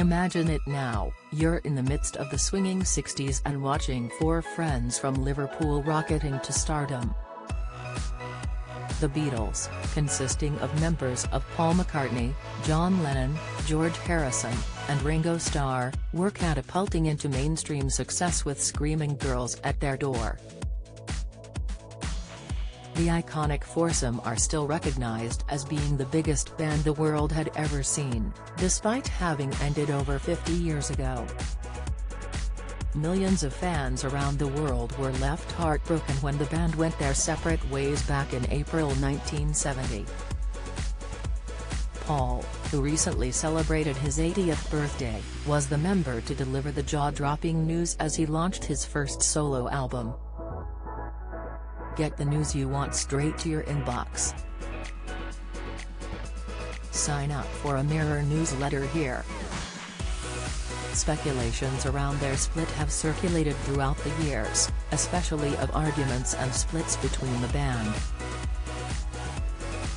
Imagine it now, you're in the midst of the swinging 60s and watching four friends from Liverpool rocketing to stardom. The Beatles, consisting of members of Paul McCartney, John Lennon, George Harrison, and Ringo Starr, were catapulting into mainstream success with screaming girls at their door. The iconic foursome are still recognized as being the biggest band the world had ever seen, despite having ended over 50 years ago. Millions of fans around the world were left heartbroken when the band went their separate ways back in April 1970. Paul, who recently celebrated his 80th birthday, was the member to deliver the jaw-dropping news as he launched his first solo album. Get the news you want straight to your inbox. Sign up for a Mirror newsletter here. Speculations around their split have circulated throughout the years, especially of arguments and splits between the band.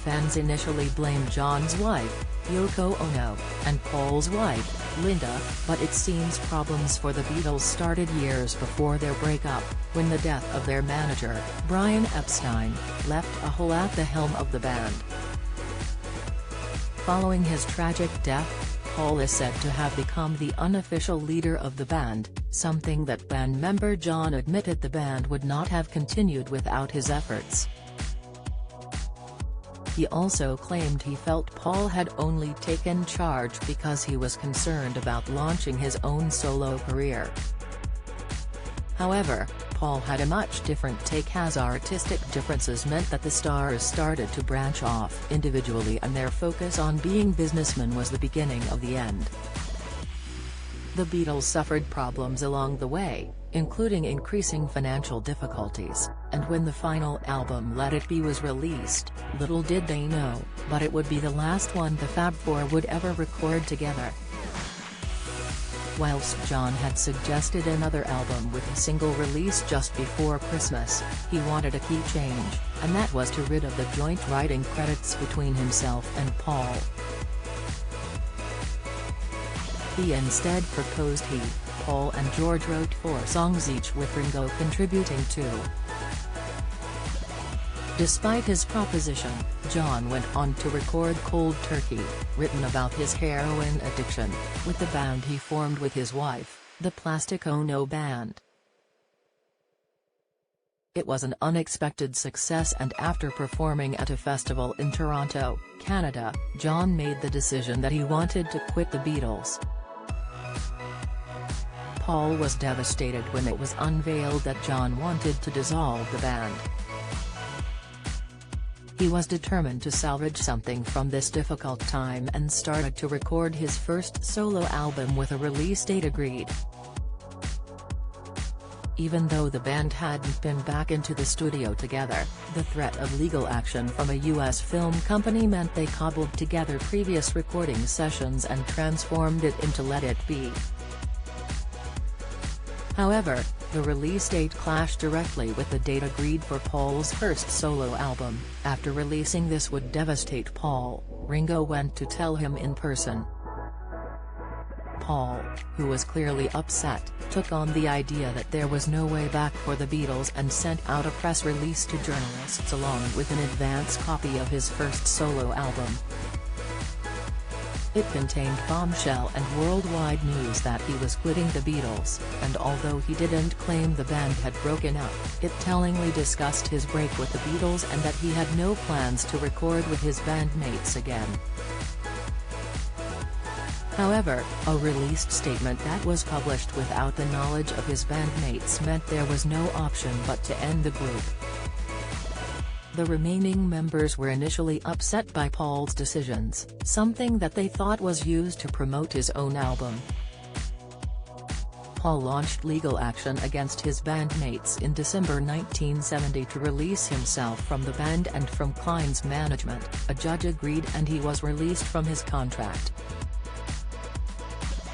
Fans initially blamed John's wife, Yoko Ono, and Paul's wife, Linda, but it seems problems for the Beatles started years before their breakup, when the death of their manager, Brian Epstein, left a hole at the helm of the band. Following his tragic death, Paul is said to have become the unofficial leader of the band, something that band member John admitted the band would not have continued without his efforts. He also claimed he felt Paul had only taken charge because he was concerned about launching his own solo career. However, Paul had a much different take, as artistic differences meant that the stars started to branch off individually and their focus on being businessmen was the beginning of the end. The Beatles suffered problems along the way, including increasing financial difficulties, and when the final album Let It Be was released, little did they know, but it would be the last one the Fab Four would ever record together. Whilst John had suggested another album with a single release just before Christmas, he wanted a key change, and that was to rid of the joint writing credits between himself and Paul. He instead proposed Paul and George wrote 4 songs each, with Ringo contributing 2. Despite his proposition, John went on to record Cold Turkey, written about his heroin addiction, with the band he formed with his wife, the Plastic Ono Band. It was an unexpected success, and after performing at a festival in Toronto, Canada, John made the decision that he wanted to quit the Beatles. Paul was devastated when it was unveiled that John wanted to dissolve the band. He was determined to salvage something from this difficult time and started to record his first solo album with a release date agreed. Even though the band hadn't been back into the studio together, the threat of legal action from a US film company meant they cobbled together previous recording sessions and transformed it into Let It Be. However, the release date clashed directly with the date agreed for Paul's first solo album. After releasing this would devastate Paul, Ringo went to tell him in person. Paul, who was clearly upset, took on the idea that there was no way back for the Beatles and sent out a press release to journalists along with an advance copy of his first solo album. It contained bombshell and worldwide news that he was quitting the Beatles, and although he didn't claim the band had broken up, it tellingly discussed his break with the Beatles and that he had no plans to record with his bandmates again. However, a released statement that was published without the knowledge of his bandmates meant there was no option but to end the group. The remaining members were initially upset by Paul's decisions, something that they thought was used to promote his own album. Paul launched legal action against his bandmates in December 1970 to release himself from the band and from Klein's management. A judge agreed and he was released from his contract.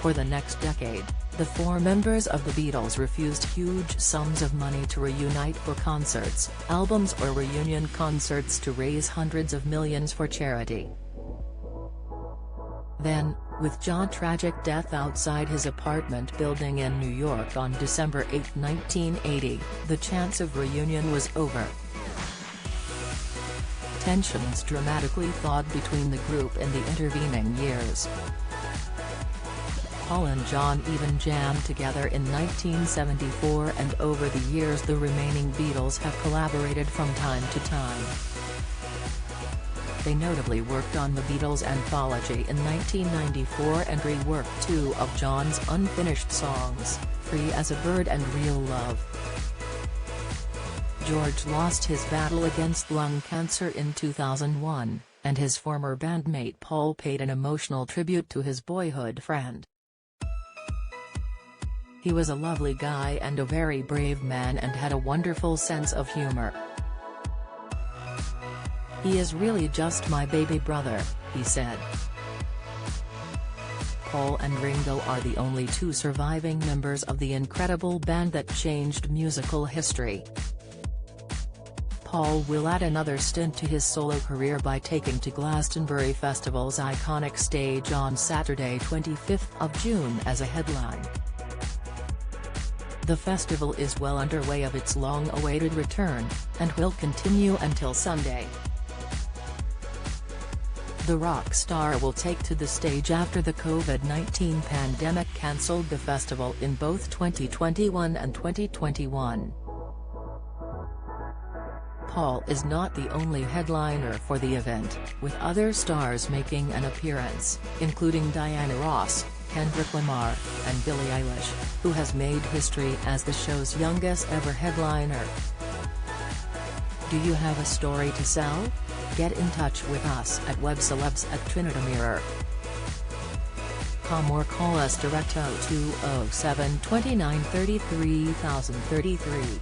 For the next decade, the 4 members of the Beatles refused huge sums of money to reunite for concerts, albums or reunion concerts to raise hundreds of millions for charity. Then, With John's tragic death outside his apartment building in New York on December 8, 1980, the chance of reunion was over. Tensions dramatically thawed between the group in the intervening years. Paul and John even jammed together in 1974, and over the years the remaining Beatles have collaborated from time to time. They notably worked on the Beatles anthology in 1994 and reworked two of John's unfinished songs, Free as a Bird and Real Love. George lost his battle against lung cancer in 2001, and his former bandmate Paul paid an emotional tribute to his boyhood friend. He was a lovely guy and a very brave man and had a wonderful sense of humor. "He is really just my baby brother," he said. Paul and Ringo are the only two surviving members of the incredible band that changed musical history. Paul will add another stint to his solo career by taking to Glastonbury Festival's iconic stage on Saturday 25th of June as a headline. The festival is well underway of its long-awaited return, and will continue until Sunday. The rock star will take to the stage after the COVID-19 pandemic cancelled the festival in both 2021 and 2021. Paul is not the only headliner for the event, with other stars making an appearance, including Diana Ross, Kendrick Lamar, and Billie Eilish, who has made history as the show's youngest ever headliner. Do you have a story to sell? Get in touch with us at webcelebs@trinitamirror.com or call us direct 0207 29 33 033.